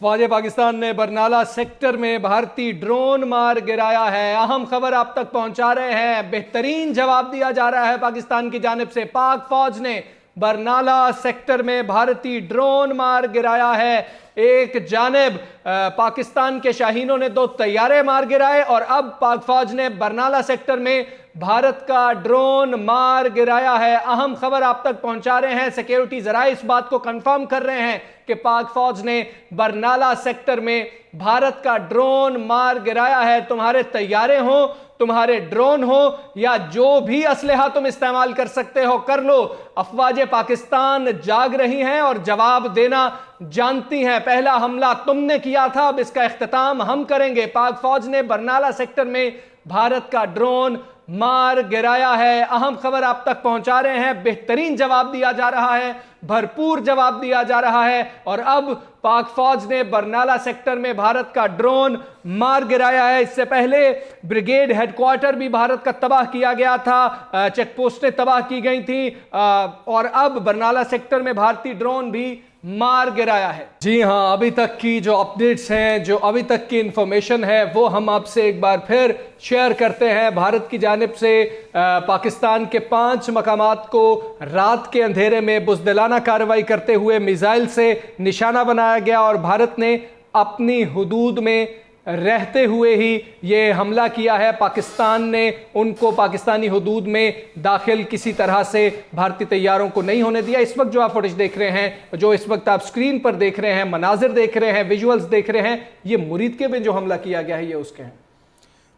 افواج پاکستان نے برنالہ سیکٹر میں بھارتی ڈرون مار گرایا ہے۔ اہم خبر آپ تک پہنچا رہے ہیں۔ بہترین جواب دیا جا رہا ہے پاکستان کی جانب سے۔ پاک فوج نے برنالہ سیکٹر میں بھارتی ڈرون مار گرایا ہے۔ ایک جانب پاکستان کے شاہینوں نے 2 طیارے مار گرائے اور اب پاک فوج نے برنالہ سیکٹر میں بھارت کا ڈرون مار گرایا ہے۔ اہم خبر آپ تک پہنچا رہے ہیں۔ سیکیورٹی ذرائع اس بات کو کنفرم کر رہے ہیں کہ پاک فوج نے برنالہ سیکٹر میں بھارت کا ڈرون مار گرایا ہے۔ تمہارے طیارے ہوں، تمہارے ڈرون ہو یا جو بھی اسلحہ تم استعمال کر سکتے ہو کر لو، افواج پاکستان جاگ رہی ہیں اور جواب دینا جانتی ہیں۔ پہلا حملہ تم نے کیا تھا، اب اس کا اختتام ہم کریں گے۔ پاک فوج نے برنالہ سیکٹر میں بھارت کا ڈرون مار گرایا ہے۔ اہم خبر آپ تک پہنچا رہے ہیں۔ بہترین جواب دیا جا رہا ہے، بھرپور جواب دیا جا رہا ہے اور اب پاک فوج نے برنالہ سیکٹر میں بھارت کا ڈرون مار گرایا ہے۔ اس سے پہلے بریگیڈ ہیڈ کوارٹر بھی بھارت کا تباہ کیا گیا تھا، چیک پوسٹیں تباہ کی گئی تھیں اور اب برنالہ سیکٹر میں بھارتی ڈرون بھی مار گرایا ہے۔ جی ہاں، ابھی تک کی جو اپڈیٹس ہیں، جو ابھی تک کی انفارمیشن ہے وہ ہم آپ سے ایک بار پھر شیئر کرتے ہیں۔ بھارت کی جانب سے پاکستان کے 5 مقامات کو رات کے اندھیرے میں بزدلانہ کارروائی کرتے ہوئے میزائل سے نشانہ بنایا گیا اور بھارت نے اپنی حدود میں رہتے ہوئے ہی یہ حملہ کیا ہے۔ پاکستان نے ان کو پاکستانی حدود میں داخل کسی طرح سے بھارتی طیاروں کو نہیں ہونے دیا۔ اس وقت جو آپ فوٹیج دیکھ رہے ہیں، جو اس وقت آپ سکرین پر دیکھ رہے ہیں، مناظر دیکھ رہے ہیں، ویژولز دیکھ رہے ہیں، یہ مریدکے میں جو حملہ کیا گیا ہے یہ اس کے ہیں۔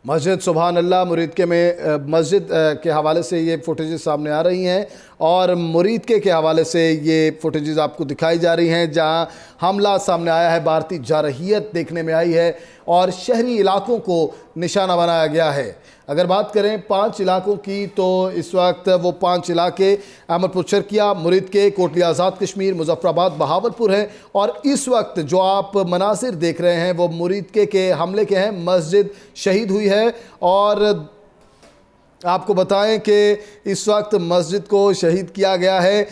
مسجد سبحان اللہ مریدکے میں مسجد کے حوالے سے یہ فوٹیجز سامنے آ رہی ہیں اور مریدکے کے حوالے سے یہ فوٹیجز آپ کو دکھائی جا رہی ہیں جہاں حملہ سامنے آیا ہے، بھارتی جارحیت دیکھنے میں آئی ہے اور شہری علاقوں کو نشانہ بنایا گیا ہے۔ اگر بات کریں 5 علاقوں کی تو اس وقت وہ 5 علاقے احمد پور چرکیہ، مریدکے، کوٹلی آزاد کشمیر، مظفر آباد، بہاولپور ہیں اور اس وقت جو آپ مناظر دیکھ رہے ہیں وہ مریدکے کے حملے کے ہیں۔ مسجد شہید ہوئی ہے اور آپ کو بتائیں کہ اس وقت مسجد کو شہید کیا گیا ہے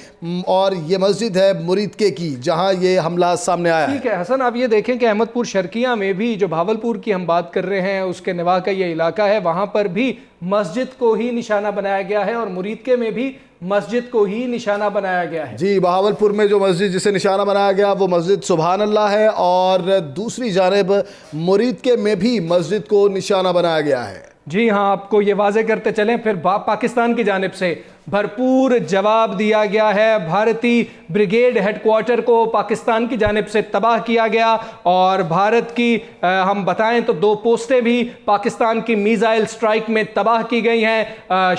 اور یہ مسجد ہے مریدکے کی جہاں یہ حملہ سامنے آیا ہے۔ ٹھیک ہے حسن، آپ یہ دیکھیں کہ احمد پور شرکیہ میں بھی جو بہاولپور کی ہم بات کر رہے ہیں اس کے نواح کا یہ علاقہ ہے، وہاں پر بھی مسجد کو ہی نشانہ بنایا گیا ہے اور مریدکے میں بھی مسجد کو ہی نشانہ بنایا گیا ہے۔ جی، بہاولپور میں جو مسجد جسے نشانہ بنایا گیا وہ مسجد سبحان اللہ ہے اور دوسری جانب مریدکے میں بھی مسجد کو نشانہ بنایا گیا ہے۔ جی ہاں، آپ کو یہ واضح کرتے چلیں پھر پاکستان کی جانب سے بھرپور جواب دیا گیا ہے۔ بھارتی بریگیڈ ہیڈ کوارٹر کو پاکستان کی جانب سے تباہ کیا گیا اور بھارت کی ہم بتائیں تو 2 پوسٹیں بھی پاکستان کی میزائل سٹرائک میں تباہ کی گئی ہیں۔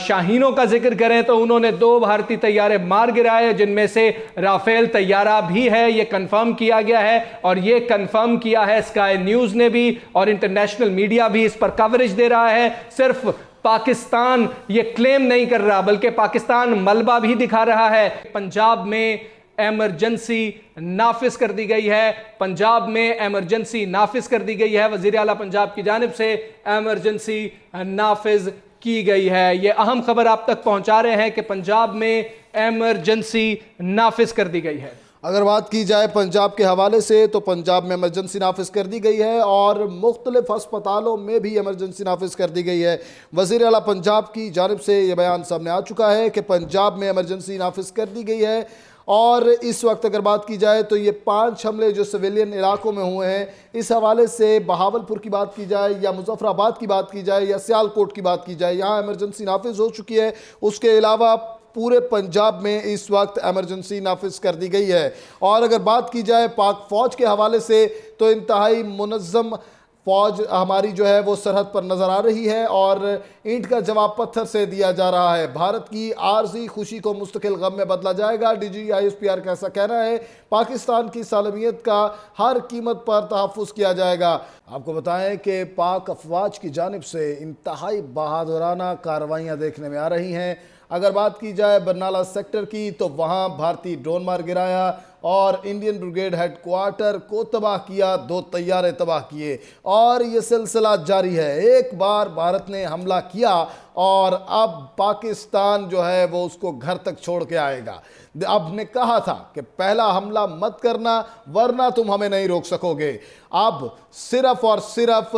شاہینوں کا ذکر کریں تو انہوں نے 2 بھارتی طیارے مار گرائے جن میں سے رافیل طیارہ بھی ہے، یہ کنفرم کیا گیا ہے اور یہ کنفرم کیا ہے اسکائی نیوز نے بھی اور انٹرنیشنل میڈیا بھی اس پر کوریج دے رہا ہے۔ صرف پاکستان یہ کلیم نہیں کر رہا بلکہ پاکستان ملبہ بھی دکھا رہا ہے۔ پنجاب میں ایمرجنسی نافذ کر دی گئی ہے، پنجاب میں ایمرجنسی نافذ کر دی گئی ہے، وزیر اعلیٰ پنجاب کی جانب سے ایمرجنسی نافذ کی گئی ہے۔ یہ اہم خبر آپ تک پہنچا رہے ہیں کہ پنجاب میں ایمرجنسی نافذ کر دی گئی ہے۔ اگر بات کی جائے پنجاب کے حوالے سے تو پنجاب میں ایمرجنسی نافذ کر دی گئی ہے اور مختلف ہسپتالوں میں بھی ایمرجنسی نافذ کر دی گئی ہے۔ وزیر اعلیٰ پنجاب کی جانب سے یہ بیان سامنے آ چکا ہے کہ پنجاب میں ایمرجنسی نافذ کر دی گئی ہے اور اس وقت اگر بات کی جائے تو یہ 5 حملے جو سویلین علاقوں میں ہوئے ہیں، اس حوالے سے بہاولپور کی بات کی جائے یا مظفر آباد کی بات کی جائے یا سیالکوٹ کی بات کی جائے، یہاں ایمرجنسی نافذ ہو چکی ہے۔ اس کے علاوہ پورے پنجاب میں اس وقت ایمرجنسی نافذ کر دی گئی ہے۔ اور اگر بات کی جائے پاک فوج کے حوالے سے تو انتہائی منظم فوج ہماری جو ہے وہ سرحد پر نظر آ رہی ہے اور اینٹ کا جواب پتھر سے دیا جا رہا ہے۔ بھارت کی عارضی خوشی کو مستقل غم میں بدلا جائے گا، D G I S P R کا ایسا کہنا ہے۔ پاکستان کی سالمیت کا ہر قیمت پر تحفظ کیا جائے گا۔ آپ کو بتائیں کہ پاک افواج کی جانب سے انتہائی بہادرانہ کارروائیاں دیکھنے میں آ رہی ہیں۔ اگر بات کی جائے برنالہ سیکٹر کی تو وہاں بھارتی ڈرون مار گرایا اور انڈین بریگیڈ ہیڈ کوارٹر کو تباہ کیا، 2 طیارے تباہ کیے، اور یہ سلسلہ جاری ہے۔ ایک بار بھارت نے حملہ کیا اور اب پاکستان جو ہے وہ اس کو گھر تک چھوڑ کے آئے گا۔ اب نے کہا تھا کہ پہلا حملہ مت کرنا ورنہ تم ہمیں نہیں روک سکو گے۔ اب صرف اور صرف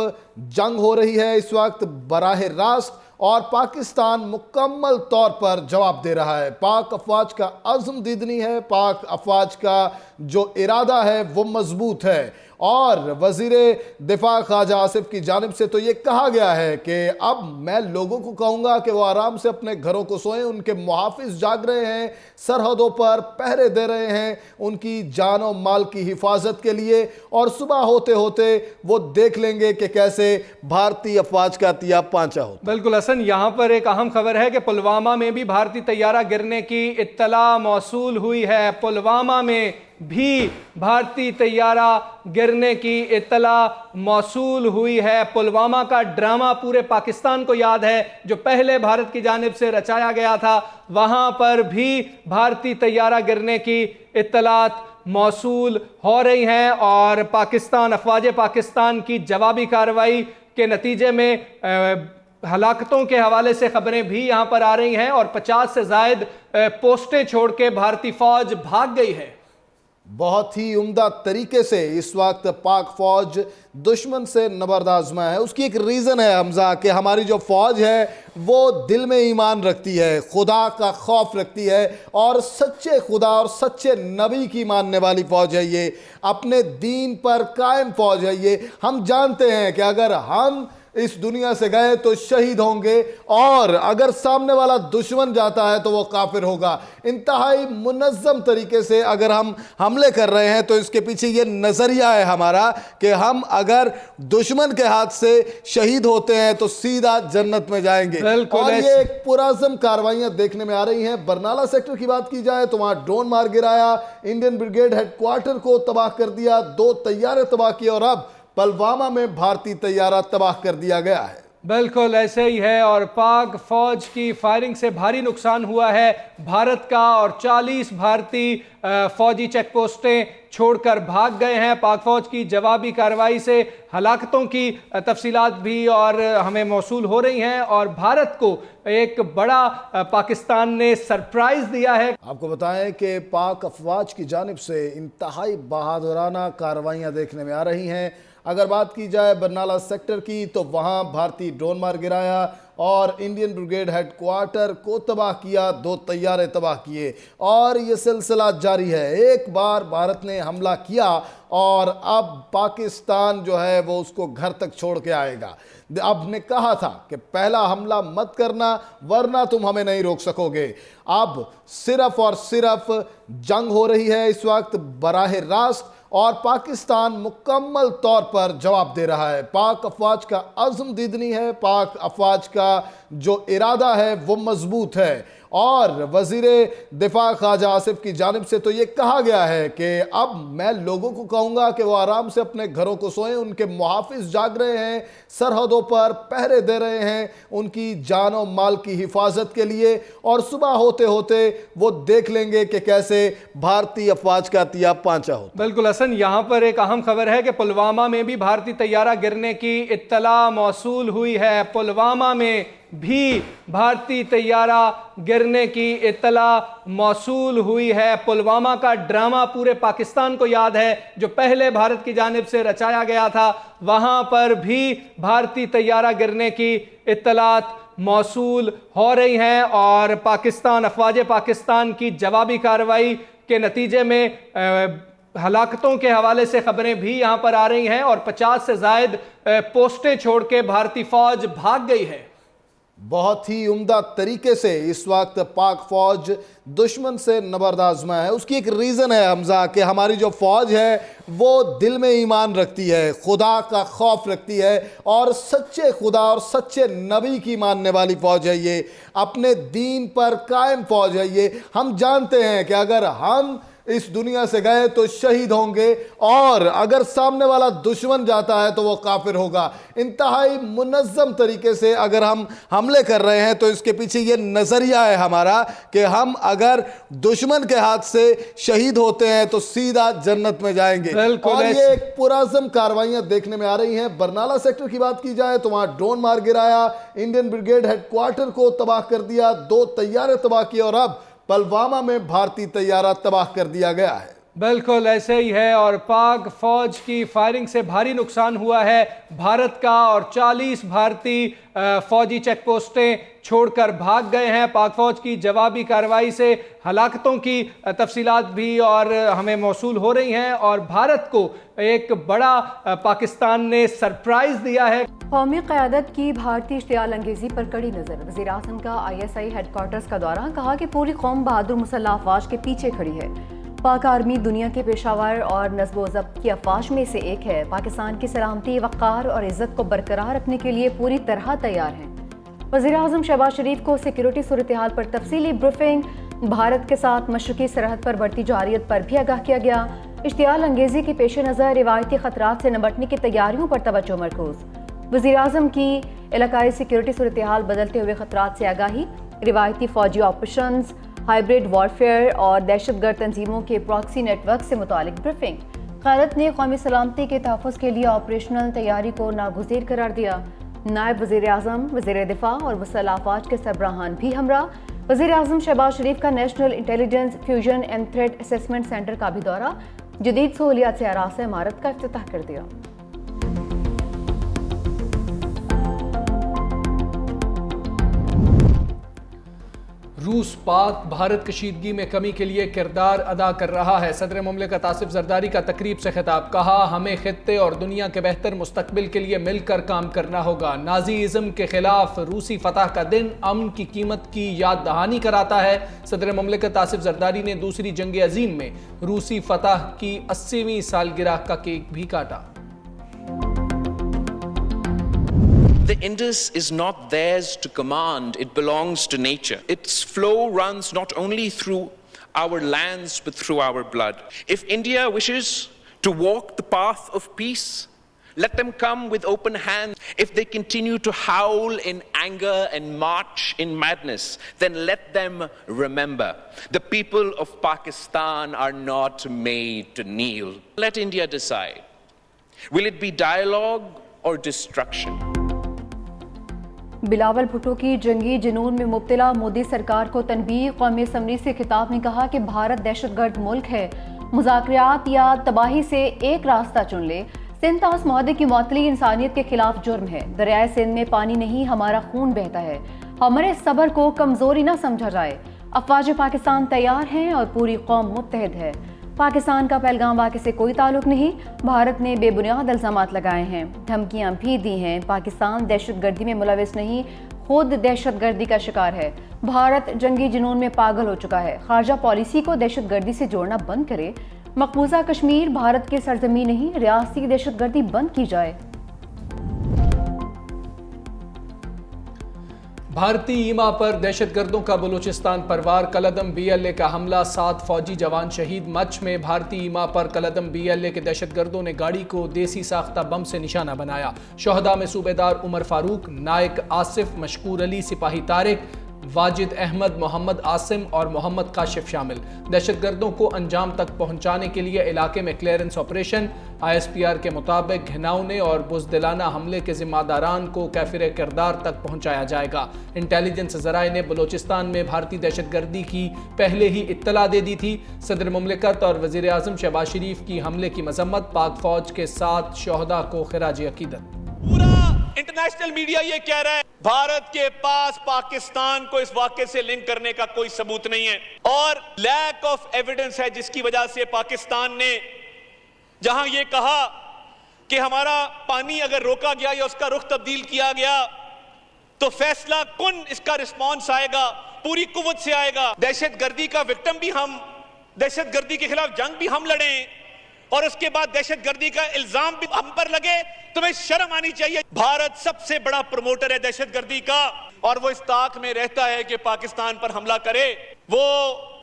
جنگ ہو رہی ہے اس وقت براہ راست، اور پاکستان مکمل طور پر جواب دے رہا ہے۔ پاک افواج کا عزم دیدنی ہے، پاک افواج کا جو ارادہ ہے وہ مضبوط ہے، اور وزیر دفاع خواجہ آصف کی جانب سے تو یہ کہا گیا ہے کہ اب میں لوگوں کو کہوں گا کہ وہ آرام سے اپنے گھروں کو سوئیں، ان کے محافظ جاگ رہے ہیں، سرحدوں پر پہرے دے رہے ہیں ان کی جان و مال کی حفاظت کے لیے، اور صبح ہوتے ہوتے وہ دیکھ لیں گے کہ کیسے بھارتی افواج کا عطیہ پانچا ہوتا۔ بالکل حسن، یہاں پر ایک اہم خبر ہے کہ پلوامہ میں بھی بھارتی طیارہ گرنے کی اطلاع موصول ہوئی ہے۔ پلوامہ میں بھی بھارتی طیارہ گرنے کی اطلاع موصول ہوئی ہے۔ پلوامہ کا ڈرامہ پورے پاکستان کو یاد ہے جو پہلے بھارت کی جانب سے رچایا گیا تھا، وہاں پر بھی بھارتی طیارہ گرنے کی اطلاعات موصول ہو رہی ہیں، اور افواج پاکستان کی جوابی کارروائی کے نتیجے میں ہلاکتوں کے حوالے سے خبریں بھی یہاں پر آ رہی ہیں، اور 50 سے زائد پوسٹیں چھوڑ کے بھارتی فوج بھاگ گئی ہے۔ بہت ہی عمدہ طریقے سے اس وقت پاک فوج دشمن سے نبرد آزما ہے۔ اس کی ایک ریزن ہے حمزہ کہ ہماری جو فوج ہے وہ دل میں ایمان رکھتی ہے، خدا کا خوف رکھتی ہے، اور سچے خدا اور سچے نبی کی ماننے والی فوج ہے، یہ اپنے دین پر قائم فوج ہے۔ یہ ہم جانتے ہیں کہ اگر ہم اس دنیا سے گئے تو شہید ہوں گے، اور اگر سامنے والا دشمن جاتا ہے تو وہ کافر ہوگا۔ انتہائی منظم طریقے سے اگر ہم حملے کر رہے ہیں تو اس کے پیچھے یہ نظریہ ہے ہمارا کہ ہم اگر دشمن کے ہاتھ سے شہید ہوتے ہیں تو سیدھا جنت میں جائیں گے، اور یہ ایک پرعزم کاروائیاں دیکھنے میں آ رہی ہیں۔ برنالہ سیکٹر کی بات کی جائے تو وہاں ڈرون مار گرایا، انڈین بریگیڈ ہیڈ کوارٹر کو تباہ کر دیا، 2 طیارے تباہ کیے، اور اب پلوامہ میں بھارتی طیارہ تباہ کر دیا گیا ہے۔ بالکل ایسے ہی ہے، اور پاک فوج کی فائرنگ سے بھاری نقصان ہوا ہے بھارت کا، اور 40 بھارتی فوجی چیک پوسٹیں چھوڑ کر بھاگ گئے ہیں۔ پاک فوج کی جوابی کارروائی سے ہلاکتوں کی تفصیلات بھی اور ہمیں موصول ہو رہی ہیں، اور بھارت کو ایک بڑا پاکستان نے سرپرائز دیا ہے۔ آپ کو بتائیں کہ پاک افواج کی جانب سے انتہائی بہادرانہ کارروائیاں دیکھنے میں آ رہی ہیں۔ اگر بات کی جائے برنالہ سیکٹر کی تو وہاں بھارتی ڈرون مار گرایا اور انڈین بریگیڈ ہیڈ کوارٹر کو تباہ کیا، 2 طیارے تباہ کیے، اور یہ سلسلہ جاری ہے۔ ایک بار بھارت نے حملہ کیا اور اب پاکستان جو ہے وہ اس کو گھر تک چھوڑ کے آئے گا۔ اب نے کہا تھا کہ پہلا حملہ مت کرنا ورنہ تم ہمیں نہیں روک سکو گے۔ اب صرف اور صرف جنگ ہو رہی ہے اس وقت براہ راست، اور پاکستان مکمل طور پر جواب دے رہا ہے۔ پاک افواج کا عزم دیدنی ہے، پاک افواج کا جو ارادہ ہے وہ مضبوط ہے، اور وزیر دفاع خواجہ آصف کی جانب سے تو یہ کہا گیا ہے کہ اب میں لوگوں کو کہوں گا کہ وہ آرام سے اپنے گھروں کو سوئیں، ان کے محافظ جاگ رہے ہیں، سرحدوں پر پہرے دے رہے ہیں ان کی جان و مال کی حفاظت کے لیے، اور صبح ہوتے ہوتے وہ دیکھ لیں گے کہ کیسے بھارتی افواج کا عطیہ پانچا ہوتا۔ بالکل حسن، یہاں پر ایک اہم خبر ہے کہ پلوامہ میں بھی بھارتی طیارہ گرنے کی اطلاع موصول ہوئی ہے۔ پلوامہ میں بھی بھارتی طیارہ گرنے کی اطلاع موصول ہوئی ہے۔ پلوامہ کا ڈرامہ پورے پاکستان کو یاد ہے جو پہلے بھارت کی جانب سے رچایا گیا تھا، وہاں پر بھی بھارتی طیارہ گرنے کی اطلاعات موصول ہو رہی ہیں، اور افواج پاکستان کی جوابی کارروائی کے نتیجے میں ہلاکتوں کے حوالے سے خبریں بھی یہاں پر آ رہی ہیں، اور 50 سے زائد پوسٹیں چھوڑ کے بھارتی فوج بھاگ گئی ہے۔ بہت ہی عمدہ طریقے سے اس وقت پاک فوج دشمن سے نبرد آزما ہے۔ اس کی ایک ریزن ہے حمزہ کہ ہماری جو فوج ہے وہ دل میں ایمان رکھتی ہے، خدا کا خوف رکھتی ہے، اور سچے خدا اور سچے نبی کی ماننے والی فوج ہے، یہ اپنے دین پر قائم فوج ہے۔ یہ ہم جانتے ہیں کہ اگر ہم اس دنیا سے گئے تو شہید ہوں گے، اور اگر سامنے والا دشمن جاتا ہے تو وہ کافر ہوگا۔ انتہائی منظم طریقے سے اگر ہم حملے کر رہے ہیں تو اس کے پیچھے یہ نظریہ ہے ہمارا کہ ہم اگر دشمن کے ہاتھ سے شہید ہوتے ہیں تو سیدھا جنت میں جائیں گے، اور یہ ایک پرعزم کارروائیاں دیکھنے میں آ رہی ہیں۔ برنالہ سیکٹر کی بات کی جائے تو وہاں ڈرون مار گرایا، انڈین بریگیڈ ہیڈ کوارٹر کو تباہ کر دیا، 2 طیارے تباہ کیے، اور اب پلوامہ میں بھارتی طیارہ تباہ کر دیا گیا ہے۔ بالکل ایسے ہی ہے، اور پاک فوج کی فائرنگ سے بھاری نقصان ہوا ہے بھارت کا، اور 40 بھارتی فوجی چیک پوسٹیں چھوڑ کر بھاگ گئے ہیں۔ پاک فوج کی جوابی کارروائی سے ہلاکتوں کی تفصیلات بھی اور ہمیں موصول ہو رہی ہیں، اور بھارت کو ایک بڑا پاکستان نے سرپرائز دیا ہے۔ قومی قیادت کی بھارتی اشتعال انگیزی پر کڑی نظر۔ وزیر اعظم کا ISI ہیڈ کوارٹرز کا دورہ، کہا کہ پوری قوم بہادر مسلح افواج کے پیچھے کھڑی ہے۔ پاک آرمی دنیا کے پیشہ ور اور نظم و ضبط کی افواج میں سے ایک ہے۔ پاکستان کی سلامتی، وقار اور عزت کو برقرار رکھنے کے لیے پوری طرح تیار ہیں۔ وزیر اعظم شہباز شریف کو سیکیورٹی صورتحال پر تفصیلی بریفنگ۔ بھارت کے ساتھ مشرقی سرحد پر بڑھتی جارحیت پر بھی آگاہ کیا گیا۔ اشتعال انگیزی کے پیش نظر روایتی خطرات سے نمٹنے کی تیاریوں پر توجہ مرکوز۔ وزیر اعظم کی علاقائی سیکیورٹی صورتحال، بدلتے ہوئے خطرات سے آگاہی، روایتی فوجی آپریشنز، ہائبرڈ وارفیئر اور دہشت گرد تنظیموں کے پراکسی نیٹ ورک سے متعلق بریفنگ۔ قیادت نے قومی سلامتی کے تحفظ کے لیے آپریشنل تیاری کو ناگزیر قرار دیا۔ نائب وزیر اعظم، وزیر دفاع اور مسلح افواج کے سربراہان بھی ہمراہ۔ وزیر اعظم شہباز شریف کا national intelligence fusion and threat assessment centre کا بھی دورہ، جدید سہولیات سے آراستہ عمارت کا افتتاح کر دیا۔ روس پاک بھارت کشیدگی میں کمی کے لیے کردار ادا کر رہا ہے۔ صدر مملکت آصف زرداری کا تقریب سے خطاب، کہا ہمیں خطے اور دنیا کے بہتر مستقبل کے لیے مل کر کام کرنا ہوگا۔ نازی ازم کے خلاف روسی فتح کا دن امن کی قیمت کی یاد دہانی کراتا ہے۔ صدر مملکت آصف زرداری نے دوسری جنگ عظیم میں روسی فتح کی 80ویں سالگرہ کا کیک بھی کاٹا۔ The Indus is not theirs to command, it belongs to nature. Its flow runs not only through our lands but through our blood. If India wishes to walk the path of peace, let them come with open hands. If they continue to howl in anger and march in madness, then let them remember the people of Pakistan are not made to kneel. Let India decide. Will it be dialogue or destruction? Bilawal Bhutto کی جنگی جنون میں مبتلا مودی سرکار کو تنبیہ۔ قومی assembly سے خطاب میں کہا کہ بھارت دہشت گرد ملک ہے، مذاکرات یا تباہی سے ایک راستہ چن لے۔ سندھ طاس معاہدے کی معطلی انسانیت کے خلاف جرم ہے۔ دریائے سندھ میں پانی نہیں، ہمارا خون بہتا ہے۔ ہمارے صبر کو کمزوری نہ سمجھا جائے۔ افواج پاکستان تیار ہیں اور پوری قوم متحد ہے۔ پاکستان کا پہلگام واقعے سے کوئی تعلق نہیں۔ بھارت نے بے بنیاد الزامات لگائے ہیں، دھمکیاں بھی دی ہیں۔ پاکستان دہشت گردی میں ملوث نہیں، خود دہشت گردی کا شکار ہے۔ بھارت جنگی جنون میں پاگل ہو چکا ہے۔ خارجہ پالیسی کو دہشت گردی سے جوڑنا بند کرے۔ مقبوضہ کشمیر بھارت کی سرزمین نہیں، ریاستی دہشت گردی بند کی جائے۔ بھارتی ایما پر دہشت گردوں کا بلوچستان پر وار، کلعدم BLA کا حملہ، 7 فوجی جوان شہید۔ مچھ میں بھارتی ایما پر کلعدم BLA کے دہشت گردوں نے گاڑی کو دیسی ساختہ بم سے نشانہ بنایا۔ شہداء میں صوبیدار عمر فاروق، نائک آصف، مشکور علی، سپاہی طارق، واجد احمد، محمد عاصم اور محمد کاشف شامل۔ دہشت گردوں کو انجام تک پہنچانے کے لیے علاقے میں کلیئرنس آپریشن۔ ISPR کے مطابق گھناؤنے اور بزدلانہ حملے کے ذمہ داران کو کیفر کردار تک پہنچایا جائے گا۔ انٹیلیجنس ذرائع نے بلوچستان میں بھارتی دہشت گردی کی پہلے ہی اطلاع دے دی تھی۔ صدر مملکت اور وزیر اعظم شہباز شریف کی حملے کی مذمت، پاک فوج کے ساتھ شہداء کو خراج عقیدت۔ پورا انٹرنیشنل میڈیا یہ کہہ رہا ہے بھارت کے پاس پاکستان کو اس واقعے سے لنک کرنے کا کوئی ثبوت نہیں ہے، اور لیک آف ایویڈنس ہے، جس کی وجہ سے پاکستان نے جہاں یہ کہا کہ ہمارا پانی اگر روکا گیا یا اس کا رخ تبدیل کیا گیا تو فیصلہ کن اس کا رسپانس آئے گا، پوری قوت سے آئے گا۔ دہشت گردی کا وکٹم بھی ہم، دہشت گردی کے خلاف جنگ بھی ہم لڑیں، اور اس کے بعد دہشت گردی کا الزام بھی ہم پر لگے. تمہیں شرم آنی چاہیے. بھارت سب سے بڑا پروموٹر ہے دہشت گردی کا, اور وہ اس طاق میں رہتا ہے کہ پاکستان پر حملہ کرے. وہ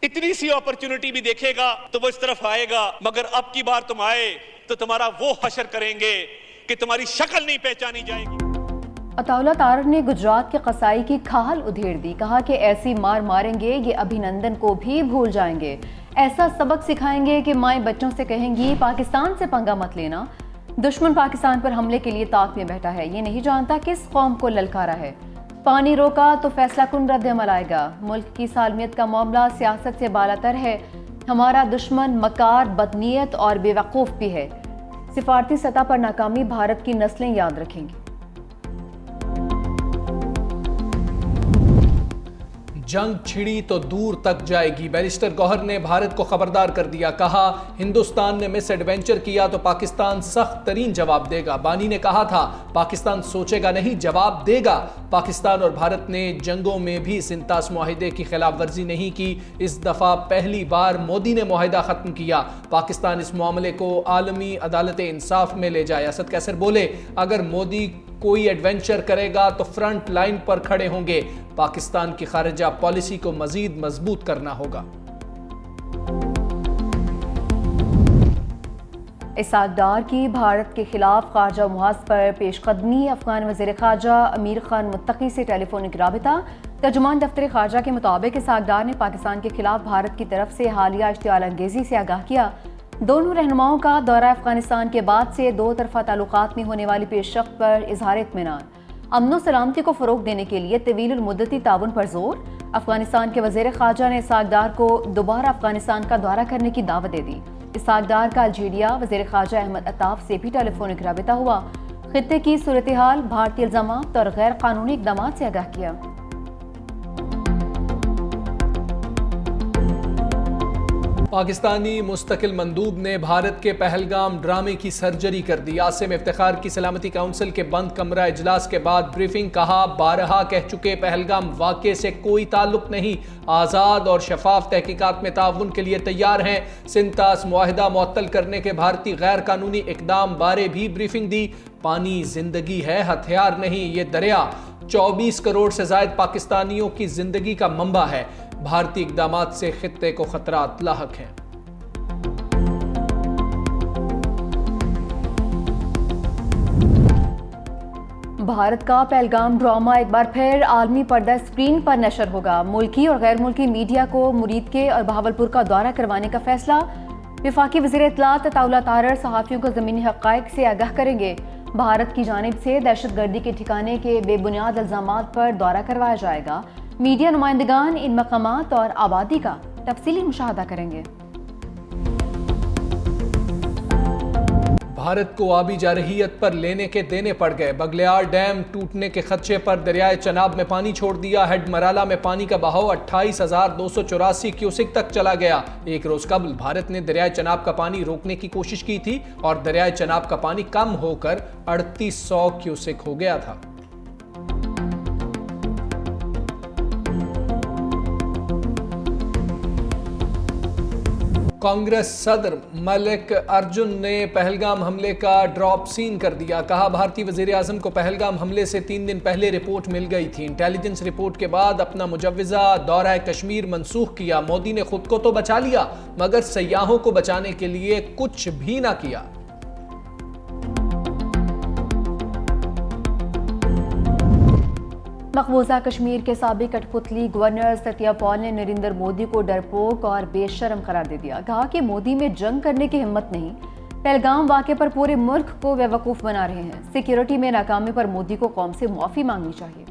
اتنی سی اپرچونٹی بھی دیکھے گا تو وہ اس طرف آئے گا, مگر اب کی بار تم آئے تو تمہارا وہ حشر کریں گے کہ تمہاری شکل نہیں پہچانی جائے گی. عطاءاللہ تارڑ نے گجرات کے قصائی کی کھال ادھیڑ دی. کہا کہ ایسی مار ماریں گے یہ ابھینندن کو بھی بھول جائیں گے. ایسا سبق سکھائیں گے کہ مائیں بچوں سے کہیں گی پاکستان سے پنگا مت لینا. دشمن پاکستان پر حملے کے لیے طاق میں بیٹھا ہے, یہ نہیں جانتا کس قوم کو للکارا ہے. پانی روکا تو فیصلہ کن رد عمل آئے گا. ملک کی سالمیت کا معاملہ سیاست سے بالاتر ہے. ہمارا دشمن مکار, بدنیت اور بے وقوف بھی ہے. سفارتی سطح پر ناکامی بھارت کی نسلیں یاد رکھیں گی. جنگ چھڑی تو دور تک جائے گی. بیرسٹر گوہر نے بھارت کو خبردار کر دیا. کہا ہندوستان نے مس ایڈونچر کیا تو پاکستان سخت ترین جواب دے گا. بانی نے کہا تھا پاکستان سوچے گا نہیں, جواب دے گا. پاکستان اور بھارت نے جنگوں میں بھی سنتاس معاہدے کی خلاف ورزی نہیں کی. اس دفعہ پہلی بار مودی نے معاہدہ ختم کیا. پاکستان اس معاملے کو عالمی عدالت انصاف میں لے جائے. اسد قیصر بولے اگر مودی کوئی ایڈونچر کرے گا تو فرنٹ لائن پر کھڑے ہوں گے. پاکستان کی خارجہ پالیسی کو مزید مضبوط کرنا ہوگا. اسحاق ڈار کی بھارت کے خلاف خارجہ محاذ پر پیش قدمی. افغان وزیر خارجہ امیر خان متقی سے ٹیلی فونک رابطہ. ترجمان دفتر خارجہ کے مطابق اسحاق ڈار نے پاکستان کے خلاف بھارت کی طرف سے حالیہ اشتعال انگیزی سے آگاہ کیا. دونوں رہنماؤں کا دورہ افغانستان کے بعد سے دو طرفہ تعلقات میں ہونے والی پیش رفت پر اظہار اطمینان. امن و سلامتی کو فروغ دینے کے لیے طویل المدتی تعاون پر زور. افغانستان کے وزیر خارجہ نے اسحاق ڈار کو دوبارہ افغانستان کا دورہ کرنے کی دعوت دے دی. اسحاق ڈار کا الجیریا وزیر خارجہ احمد عطاف سے بھی ٹیلی فونک رابطہ ہوا. خطے کی صورتحال, بھارتی الزامات اور غیر قانونی اقدامات سے آگاہ کیا. پاکستانی مستقل مندوب نے بھارت کے پہلگام ڈرامے کی سرجری کر دی. عاصم افتخار کی سلامتی کونسل کے بند کمرہ اجلاس کے بعد بریفنگ. کہا بارہا کہہ چکے پہلگام واقعے سے کوئی تعلق نہیں. آزاد اور شفاف تحقیقات میں تعاون کے لیے تیار ہیں. سنتاس معاہدہ معطل کرنے کے بھارتی غیر قانونی اقدام بارے بھی بریفنگ دی. پانی زندگی ہے, ہتھیار نہیں. یہ دریا 24 کروڑ سے زائد پاکستانیوں کی زندگی کا منبع ہے. بھارتی اقدامات سے خطے کو خطرات لاحق ہیں. بھارت کا پہلگام ڈرامہ ایک بار پھر عالمی پردہ اسکرین پر نشر ہوگا. ملکی اور غیر ملکی میڈیا کو مرید کے اور بہاولپور کا دورہ کروانے کا فیصلہ. وفاقی وزیر اطلاعات عطاءاللہ تارڑ صحافیوں کو زمینی حقائق سے آگاہ کریں گے. بھارت کی جانب سے دہشت گردی کے ٹھکانے کے بے بنیاد الزامات پر دورہ کروایا جائے گا. میڈیا نمائندگان ان مقامات اور آبادی کا تفصیلی مشاہدہ کریں گے. بھارت کو آبی جارحیت پر لینے کے دینے پڑ گئے. بگلیار ڈیم ٹوٹنے کے خدشے پر دریائے چناب میں پانی چھوڑ دیا. ہیڈ مرالا میں پانی کا بہاؤ 28,284 کیوسک تک چلا گیا. ایک روز قبل بھارت نے دریائے چناب کا پانی روکنے کی کوشش کی تھی اور دریائے چناب کا پانی کم ہو کر 3800 کیوسک ہو گیا تھا. کانگریس صدر ملک ارجن نے پہلگام حملے کا ڈراپ سین کر دیا. کہا بھارتی وزیر اعظم کو پہلگام حملے سے 3 دن پہلے رپورٹ مل گئی تھی. انٹیلیجنس رپورٹ کے بعد اپنا مجوزہ دورہ کشمیر منسوخ کیا. مودی نے خود کو تو بچا لیا مگر سیاحوں کو بچانے کے لیے کچھ بھی نہ کیا. مقبوضہ کشمیر کے سابق کٹھ پتلی گورنر ستیہ پال نے نریندر مودی کو ڈرپوک اور بے شرم قرار دے دیا. کہا کہ مودی میں جنگ کرنے کی ہمت نہیں. پہلگام واقعے پر پورے ملک کو بے وقوف بنا رہے ہیں. سیکیورٹی میں ناکامی پر مودی کو قوم سے معافی مانگنی چاہیے.